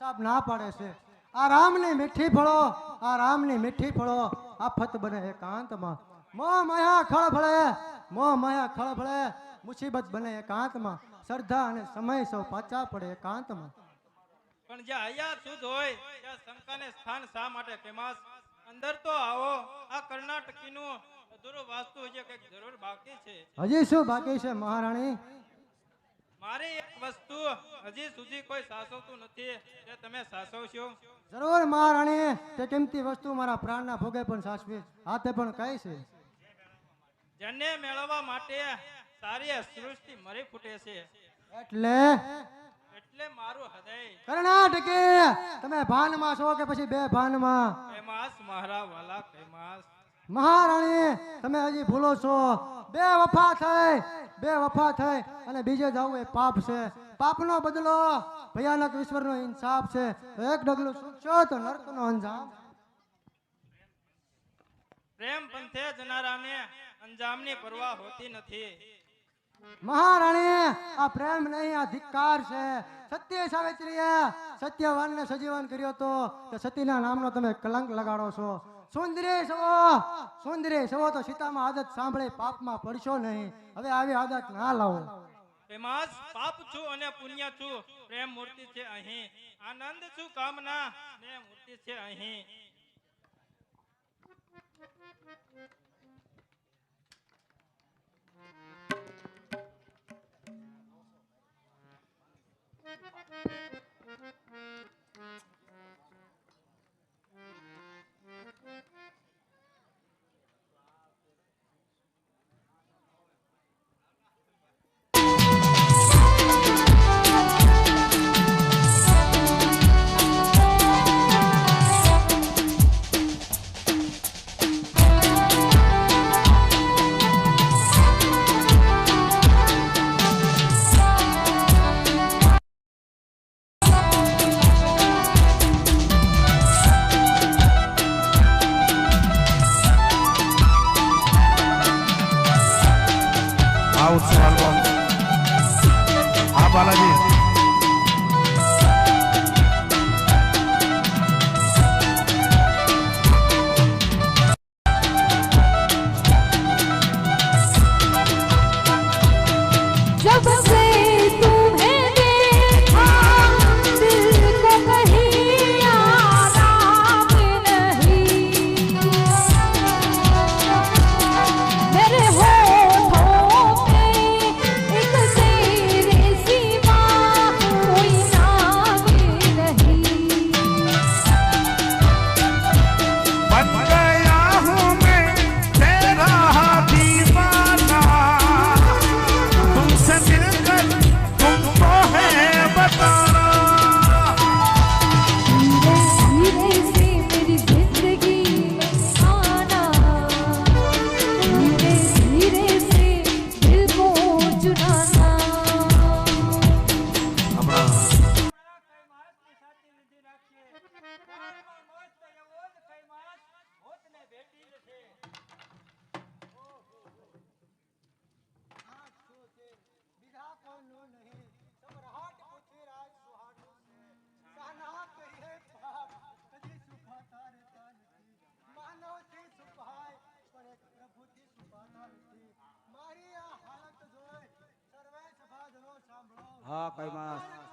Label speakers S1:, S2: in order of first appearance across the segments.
S1: સાહેબ ના પાડે છે આ રામની મીઠી ફળો આ રામની મીઠી ફળો આફત બને એકાંતમાં મોહ માયા ખળભળે મુસીબત બને એકાંતમાં શ્રદ્ધા અને સમય સૌ પાછા પડે એકાંતમાં
S2: પણ જ્યાં હૈયા શુદ્ધ હોય ત્યાં શંકાને સ્થાન શા માટે ફેમસ અંદર તો આવો આ કર્ણાટકીનું અધૂરું વાસ્તુ હજી કંઈક જરૂર બાકી છે
S1: હજી શું બાકી છે મહારાણી
S2: મારી એક વસ્તુ હજી સુધી કોઈ સાસવતું નથી તે તમે સાસવશો
S1: જરૂર મહારાણી તે કિંમતી વસ્તુ મારા પ્રાણના ભોગે પણ સાચવી હાથે પણ કઈ છે
S2: જેને મેળવવા માટે સારી સૃષ્ટિ મરી ફૂટે છે
S1: એટલે
S2: મારું હૃદય
S1: કર્ણાટકી તમે ભાનમાં છો કે પછી બે ભાનમાં
S2: કૈમાસ મારા વાલા કૈમાસ
S1: મહારાણી તમે હજી ભૂલો છો બે વફા થઈ અને બીજે જવું એ પાપ છે પાપનો બદલો ભયાનક ઈશ્વરનો ઇન્સાફ છે એક ડગલું ચૂકશો તો નરકનો અંજામ
S2: પ્રેમ પંથે જનારાને અંજામની પરવા હોતી નથી
S1: મહારાણી આ પ્રેમ નહીં આ ધિક્કાર છે સત્ય સાવિત્રીએ સત્યવાનને સજીવન કર્યો તો સતીના નામનો તમે કલંક લગાડો છો સુંદરી સવો તો સીતામાં આદત સાંભળે પાપમાં પડશો નહીં હવે આવી આદત ના લાવો
S2: કૈમાસ પાપ છું અને પુણ્ય છું પ્રેમ મૂર્તિ છે અહીં આનંદ છું કામના ને મૂર્તિ છે અહીં
S3: હા કૈમાસ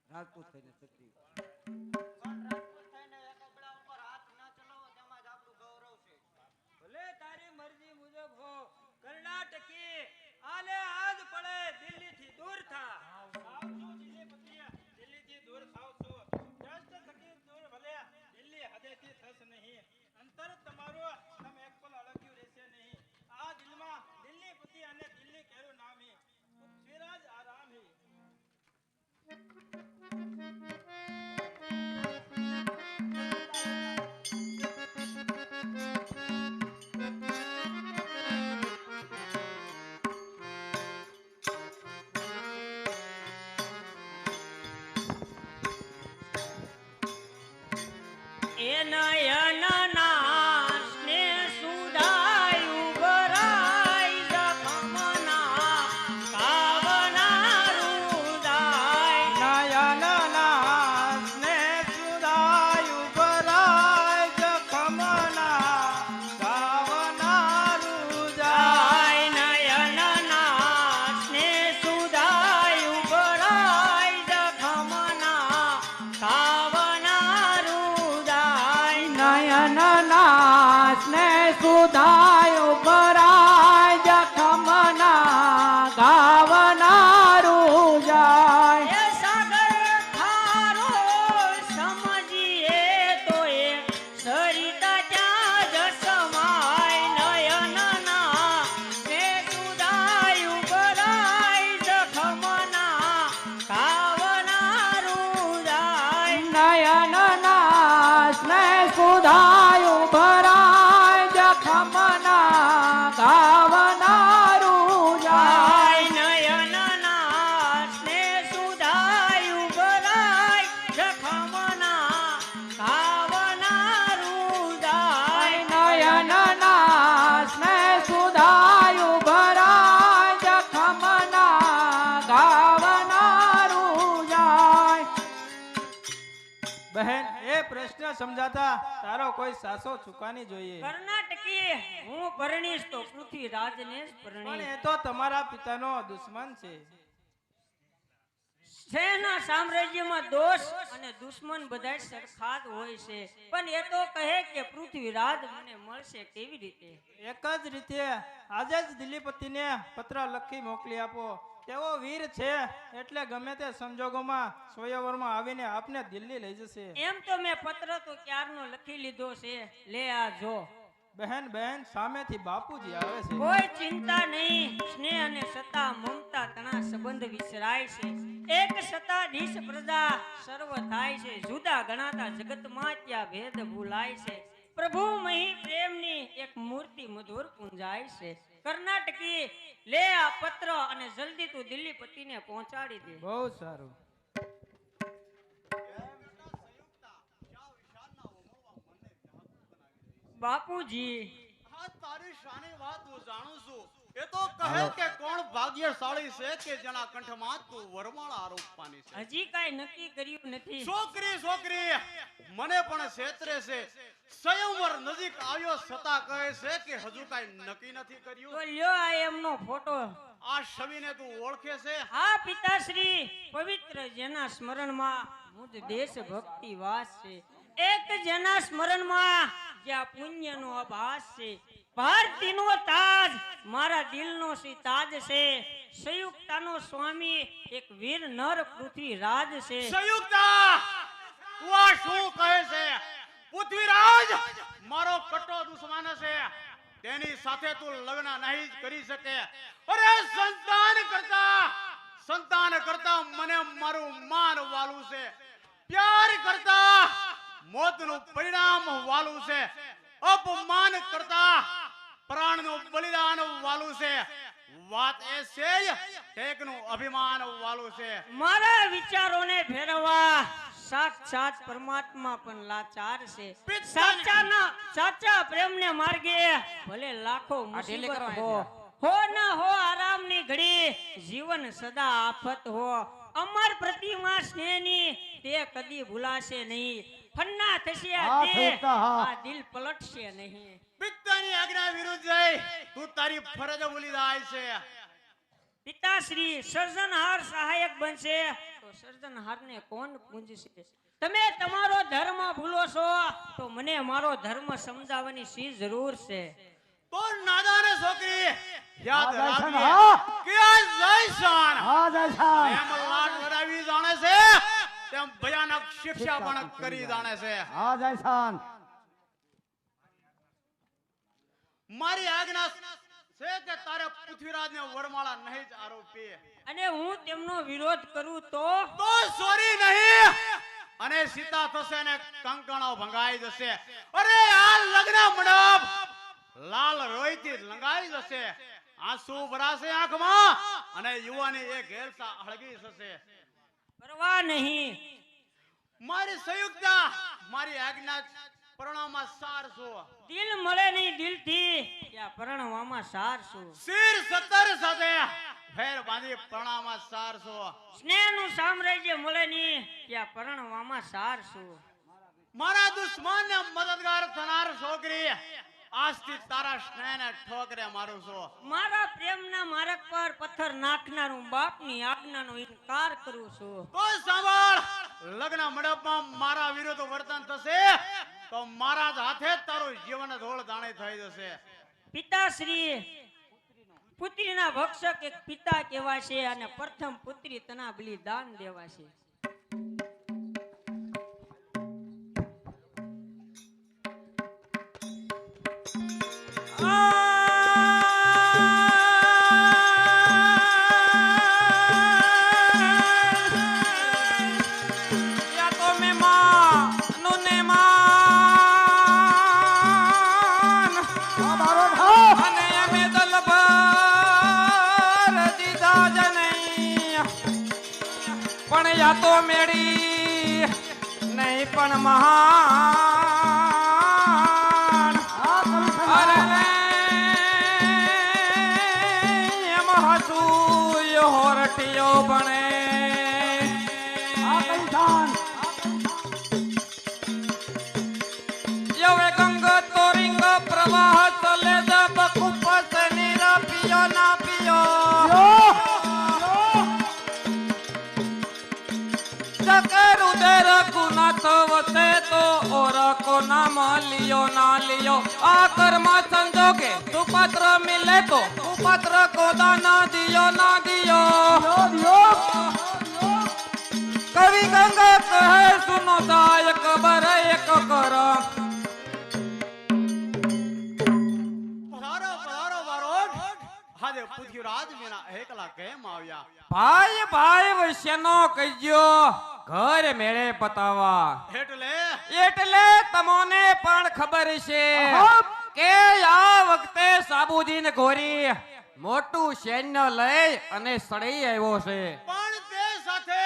S3: રાજપૂત થઈને છત્રી
S4: રાજપૂત થઈને એક અબડા ઉપર હાથ ના ચલાવો તેમાં જ આપણું ગૌરવ છે
S2: ભલે તારી મરજી મુજબ હો કર્ણાટકી આલે આજ પડે દિલ્હી થી દૂર થા આવશું દિલ્હી થી દૂર થાવ છું જસ્ટ થકી દૂર ભલે
S5: નયનના સ્નેહ સુધાયું ભરાય જખમના કાવના રુદાય.
S2: નયનના સ્નેહ સુધાયું ભરાય જખમના ગાવના રૂજાય.
S5: નયનના સ્નેહ સુધાયું ભરાય જખમના કાવના રુદાય.
S6: નયનના સ્નેહ સુધાયું ભરાય જખમના ગાવનારું જાય.
S5: એ સાગર ખારો સમજીએ તો એ સરિતા ત્યાં જ સમાય. નયનના સ્નેહ સુધાયું ભરાય જખમના કાવના રુદાય.
S6: નયનના સ્નેહ સુધાયું ભરાય જખમના ગાવનારું જાય.
S5: નયનના સ્નેહ સુધાયું ભરાય જખમના કાવના રુદાય.
S6: નયનના સ્નેહ સુધાયું ભરાય જખમના ગાવનારું જાય.
S2: બહેન એ પ્રશ્ન સમજાતા તારો કોઈ સાસો ચૂકાની જોઈએ.
S5: કર્ણાટકી હું પરણીશ તો પૃથ્વીરાજને જ
S2: પણ
S5: પરણીશ.
S2: એ તો તમારા પિતાનો દુશ્મન છે.
S5: સેના સામ્રાજ્યમાં દોષ અને દુશ્મન બધાય સરખા જ હોય છે, પણ એ તો કહે કે પૃથ્વીરાજ મને મળશે કેવી રીતે?
S2: એક જ રીતે આજે જ દિલીપતિને પત્ર લખી મોકલી આપો. તેઓ વીર છે એટલે ગમે તે સંજોગોમાં સ્વયંવરમાં આવીને આપને દિલ્હી લઈ જશે.
S5: એમ તો મેં પત્ર તો ક્યારનો લખી લીધો છે. લે આ જો.
S2: બહેન બહેન સામેથી બાપુજી આવે છે.
S5: કોઈ ચિંતા નહીં. સ્નેહ અને સતા મમતા તણા સંબંધ વિસરાય છે. એક સત્તાધીશ પ્રજા સર્વ થાય છે. જુદા ગણાતા જગતમાં ત્યાં ભેદ ભૂલાય છે. પ્રભુ મહી પ્રેમની એક મૂર્તિ મધુર પૂંજાય છે. કર્ણાટકી લે આ પત્ર અને જલ્દી તું દિલ્હીપતિને પહોંચાડી દે.
S2: બહુ સારું.
S5: બાપુજી
S7: હા, તારી શાની વાત હું જાણું છું. એ તો કહે કે કોણ ભાગ્યશાળી છે કે જેના કંઠમાં તું વરમાળા આરોપવાની છે.
S5: હજી કાંઈ નક્કી કર્યું નથી.
S7: છોકરી છોકરી મને પણ છેતરે છે. સ્વયંવર નજીક આવ્યો છતાં કહે છે કે હજુ કાંઈ નક્કી નથી
S5: તો
S7: કર્યું.
S5: લ્યો આ એમનો ફોટો.
S7: આ છબીને તું ઓળખે છે?
S5: હા પિતાશ્રી, પવિત્ર જેના સ્મરણમાં મુજ દેશ ભક્તિ વાસ છે. એક જેના સ્મરણમાં જ્યાં પુણ્યનો આભાસ છે. ભારતીનો તાજ મારા દિલનો સી તાજ છે. સંયુક્તાનો સ્વામી એક વીર નર પૃથ્વીરાજ છે.
S7: સંયુક્તા તું આ શું કહે છે? પૃથ્વીરાજ મારો કટ્ટો દુશ્મન છે. તેની સાથે તું લગ્ન નહીં કરી શકે. અરે સંતાન કરતા મને મારું માન વાલું છે. પ્યાર કરતા મોતનું પરિણામ વાલું છે. અપમાન કરતા પ્રાણનું બલિદાન વાલું છે. વાત એ છે ટેકનું અભિમાન વાલું છે.
S5: મારા વિચારોને ફેરવા સાક્ષાત પરમાત્મા પણ લાચાર છે. સાચા પ્રેમને માર્ગે ભલે લાખો મુસીબત હો ના હો આરામની ઘડી જીવન સદા આફત હો. અમર પ્રતિમા સ્નેહની તે કદી ભૂલાશે નહીં. ફન્ના થશે
S1: હા,
S5: તે
S1: થતા, હા.
S5: આ દિલ પલટશે નહીં.
S7: પિતાની આજ્ઞા વિરુદ્ધ જઈ તું તારી ફરજ ભૂલી જાય છે.
S5: પિતાશ્રી સર્જનહાર સહાયક બનશે તો સર્જનહારને કોણ પૂંજશે? તમે તમારો ધર્મ ભૂલો છો તો મને મારો ધર્મ સમજાવવાની શી જરૂર છે?
S7: તો નાદાને છોકરી યાદ
S1: હા, જયશાન,
S7: રાખજે
S1: હા.
S7: કે આ જયશાન
S1: હા જયશાન.
S7: એમ લાડ લડાવી જાણે છે તેમ ભયાનક શિક્ષા પણ કરી જાણે છે.
S1: હા જયશાન.
S7: મારી આજ્ઞા છે કે તારે પૃથ્વીરાજને વરમાળા નહીં જ આરોપી.
S5: અને હું તેમનો વિરોધ કરું તો
S7: તો સોરી નહીં અને સીતા થશે ને કંકણો ભંગાઈ જશે. અરે આ લગ્ન મંડપ લાલ રોઈથી લંગાઈ જશે. આંસુ ભરાશે આંખમાં અને યુવાની એક હેલસા હળગી જશે.
S5: પરવા નહીં.
S7: મારી સંયુક્તા મારી આજ્ઞા પરણામાં સાર છો.
S5: દિલ મળે નહીં દિલથી ત્યાં પરણવામાં સાર શું.
S7: શીર 17 સાથે ફેર બાંધી પરણામાં સાર છો.
S5: સ્નેહનું સામ્રાજ્ય મળે નહીં ત્યાં પરણવામાં સાર શું.
S7: મારા દુશ્મનને મદદગાર થનાર છોકરી આજથી તારા સ્નેહને ઠોકરે મારું છું.
S5: મારા પ્રેમના માર્ગ પર પથ્થર નાખનાર હું બાપની આજ્ઞાનો ઇનકાર કરું છું.
S7: તો સાંભળ, લગ્ન મંડપમાં મારા વિરુદ્ધ વર્તન થશે તો મારા જ હાથે જ તારું જીવન ધોળ દાણે થઈ જશે.
S5: પિતાશ્રી પુત્રીના ભક્ષક એક પિતા કહેવાશે અને પ્રથમ પુત્રી તના બલિદાન દેવાશે.
S6: યા તો મેં માનો ને માન અને અમે દલભર દીધા જ નહીં, પણ યા તો મેળી નહીં પણ મહાન. અરે એમ હસું હોરટીયો બને. યવે ગંગ તોરિંગ પ્રવાહ ચલે જબ કુપસ નીરા પિયો ના પિયો. જકર ઉદર ગુનાથ વસે તો ઓર કો નામ લિયો ના લિયો. આ કર્મ સંજોગે સુપત્ર મિલે તો કુપત્ર को दाना दियो ना दियो. कवि गंगा कहे सुनो दायक बर एक कर.
S7: પધારો પધારો બારોટ. આજે પૃથ્વીરાજ વિના એકલા કેમ આવ્યા?
S6: ભાઈ ભાઈ વૈશ્યનો કહીજો ઘર મેળે પતાવા. એટલે તમોને પણ ખબર છે કે આ વખતે સાબુદીન ઘોરી મોટું સૈન્ય લઈ અને સડી આવ્યો છે.
S7: પણ તે સાથે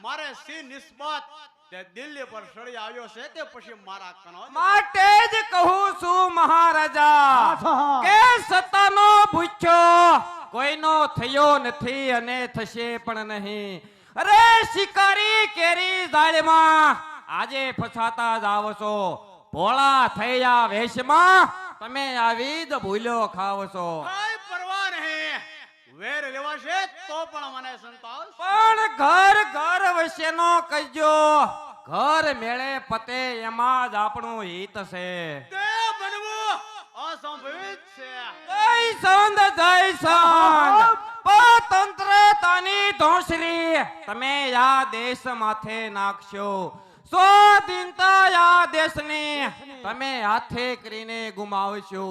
S7: મારે સી નિસ્બત તે દિલ્હી પર સડી આવ્યો છે કે પછી મારા કનોજ?
S6: માટે જ કહું છું મહારાજા કે સત્તાનો ભૂખ્યો કોઈનો થયો નથી અને થશે પણ નહીં. અરે શિકારી કેરી જાળમાં આજે ફસાતા જાવ છો. ભોળા થયા વેશમાં તમે આવી જ ભૂલ્યો ખાવ છો.
S7: કાંઈ પરવા નહીં, વેર લેવાશે તો પણ મને સંતોષ.
S6: પણ ઘર ઘર વશેનો કહેજો ઘર મેળે પતે એમાં જ આપણું હિત છે.
S7: તે બનવું અસંભવિત છે.
S6: જય સંત જય સંત તંત્રતાની ધોંસરી તમે આ દેશ માથે નાખશો. સ્વાધીનતા આ દેશની તમે હાથે કરીને ગુમાવશો.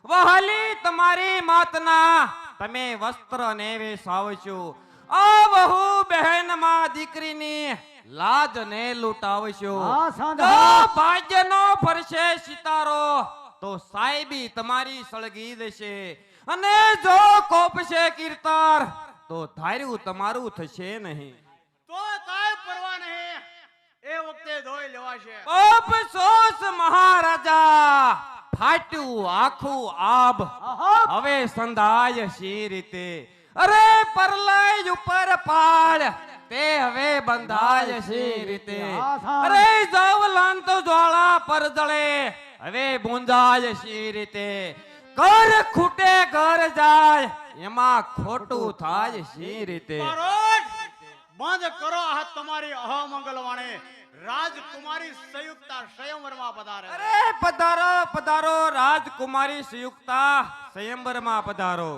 S6: વહાલી તમારી માતના તમે વસ્ત્ર ને વેસાવશો. આ બહુ બહેન માં દીકરીની લાજ ને લૂંટાવશો. જો ભાગ્યનો ફરશે સિતારો તો સાહેબી તમારી સળગી દેશે. અને જો કોપશે કીર્તાર તો ધાર્યું તમારું થશે નહીં.
S7: તો કાંઈ પરવા નહીં, એ વખતે ધોઈ લેવાશે.
S6: અફસોસ મહારાજા ફાટ્યું આખું આબ હવે સંધાય સી રીતે. અરે પરલય ઉપર પાડ તે હવે બંધાય સી રીતે. અરે જવલન તો જ્વાળા પર જળે હવે બુંજાય સી રીતે. ઘર ખૂટે ઘર જાય એમાં ખોટું થાય સી રીતે.
S7: બારોટ, બંધ કરો આ તમારી અહમંગલ વાણી. રાજકુમારી સંયુક્તા સ્વયંવરમાં પધારે.
S6: અરે પધારો પધારો રાજકુમારી સંયુક્તા સ્વયંવરમાં પધારો.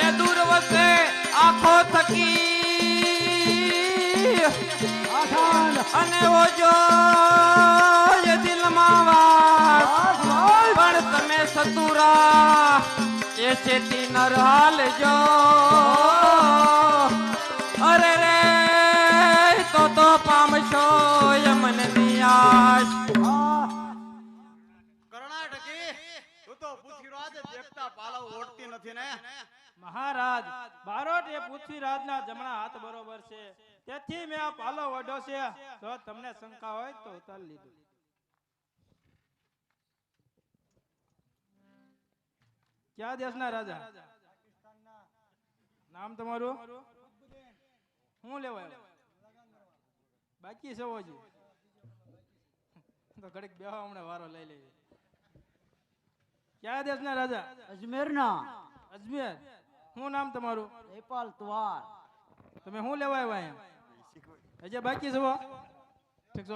S6: એ દૂરવસે આખો થકી અને ઓજો એ દિલમાં વાત પણ તમે સતુરા એ ચેતી નર હાલજો. અરે રે તો પામશો યમન નિયાશ.
S7: કર્ણાટકી, તું તો પૃથ્વીરાજ દેખતા પાલવ ઓળતી નથી ને
S2: મહારાજ બારોટ એ પૃથ્વીરાજના જમણા હાથ બરોબર છે, તેથી મેં આ પાલો ઓઢ્યો છે. જો તમને શંકા હોય તો ઉતારી લીધું. ક્યાં દેશના રાજા? નામ તમારું? શું લેવાય? બાકી છે હજી તો ઘડીક બેહો, હમણાં વારો લઈ લેવી. ક્યાં દેશના રાજા?
S3: અજમેરના
S2: અજમેર. શું નામ તમારું?
S3: નેપાલ ત્વાર
S2: તમે શું લેવા આવ્યા અહીંયા? હજી બાકી છો? ઠીક છો.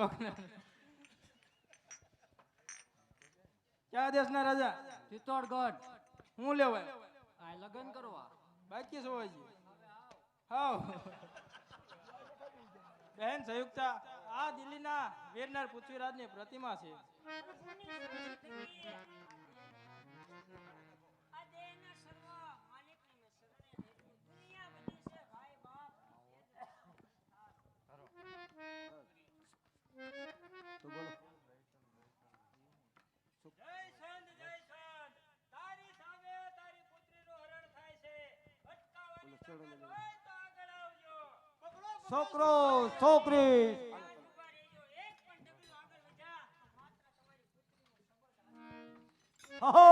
S2: ક્યાં દેશના રાજા?
S3: ચિત્તોડગઢ
S2: શું લેવા આવ્યા?
S3: આ લગન કરવા
S2: બાકી છો હજી? હાવ બહેન સંયુક્તા, આ દિલ્હીના વીરનાર પૃથ્વીરાજની પ્રતિમા છે.
S5: આ દેહના સર્વ માલિકને મેં શરણે લીધું. દુનિયા બધી છે ભાઈ બાપ.
S3: તો બોલો
S5: જય સંત જય સંત. તારી સામે તારી પુત્રીનું હરણ થાય છે. અટકાવવાની તાકાત હોય તો આગળ આવજો.
S3: છોકરો છોકરી
S5: ત્યાં જ ઊભા રહેજો. એક પણ ડગલું આગળ વધ્યા તો માત્ર તમારી પુત્રીનો
S3: હો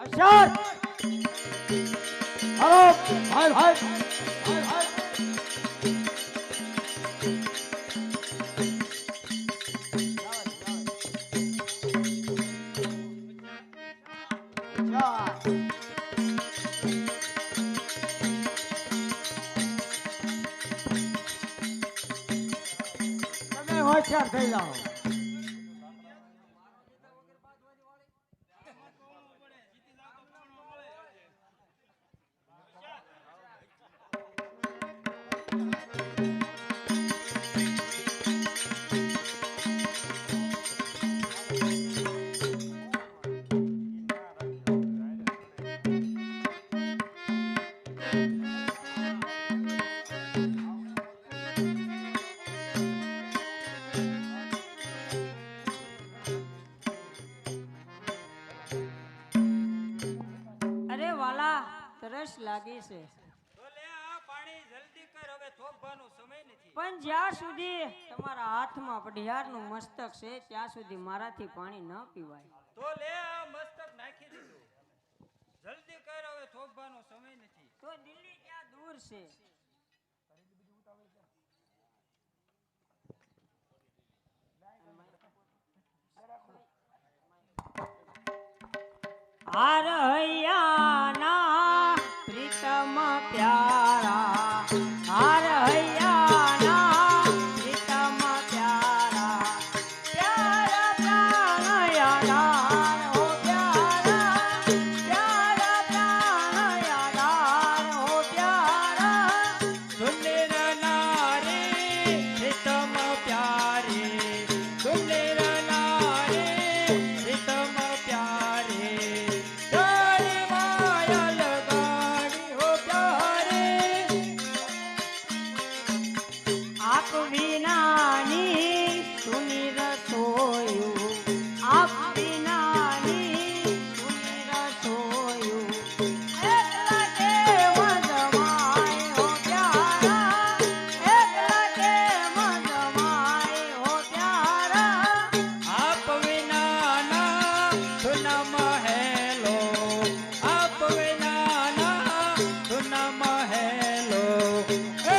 S3: અશર હાલો ભાઈ ભાઈ તમે હોશિયાર થઈ જાઓ.
S5: અરે વાલા, તરસ લાગી છે.
S6: તો લે આ પાણી જલ્દી કર, હવે થોભવાનો સમય નથી.
S5: પણ જ્યાં સુધી તમારા હાથમાં પઢિયારનું મસ્તક છે ત્યાં સુધી મારાથી પાણી ન પીવાય.
S6: તો લે આ મસ્તક નાખી દીધું, જલ્દી કર, હવે થોભવાનો સમય નથી.
S5: તો દિલ્હી ક્યાં દૂર છે? હાર હૈયાના પ્રીતમ પ્યારા, હાર હૈયાના પ્રીતમ પ્યારા, પ્યારા પ્રાણ યાદાર હો પ્યારા, પ્યારા પ્રાણ યાદાર હો પ્યારા.
S6: સુંદર નારી પ્રીતમ પ્યારી, સુંદર નારી પ્રીતમ પ્યારી, તારી માયા લગાડી હો પ્યારી.
S5: આપ વિનાની સુની રસોયું, આપ વિનાની સુની રસોયું, એકલા કેમ જમાય હો પ્યારા, એકલા કેમ જમાય હો પ્યારા.
S6: આપ વિનાના ધુન મહેલો, આપ વિનાના ધુન મહેલો,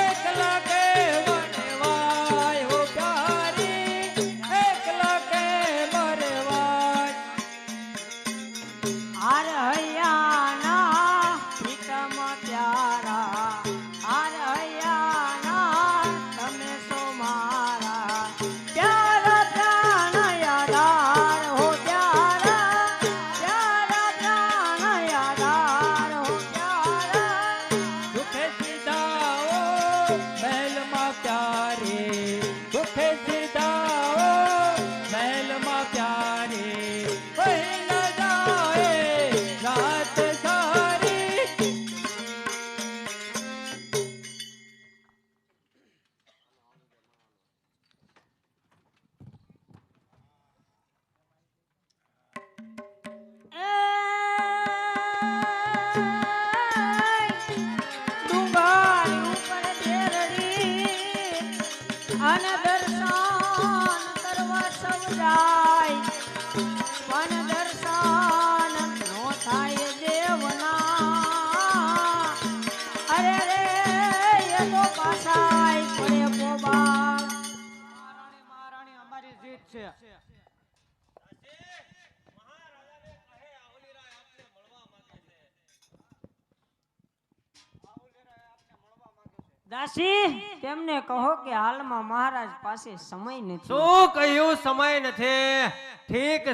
S6: એકલા કે વનવાય હો પ્યારી, એકલા કે મરવાય.
S5: હાર હૈયાના પ્રીતમ પ્યારા, હાર હૈયાના તમે સો મારા, પ્યારા પ્રાણ યાદાર હો પ્યારા, પ્યારા પ્રાણ યાદાર હો પ્યારા.
S6: દુખે સીધાઓ મહેલમાં પ્યારી, દુખે સીધાઓ મહેલમાં પ્યારી, વહી ન જાય રાત સારી.
S5: પણ દર્શન કરવા સૌ જાય પણ દર્શન નો થાય દેવના અરે રે એ તો પાછાય પડે પોબા
S3: મહારાણી અમારી જીત છે
S5: દાસી તેમને કહો કે હાલમાં મહારાજ પાસે સમય નથી
S8: શું કહ્યું સમય નથી ઠીક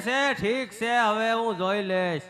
S8: છે હવે હું જોઈ લઈશ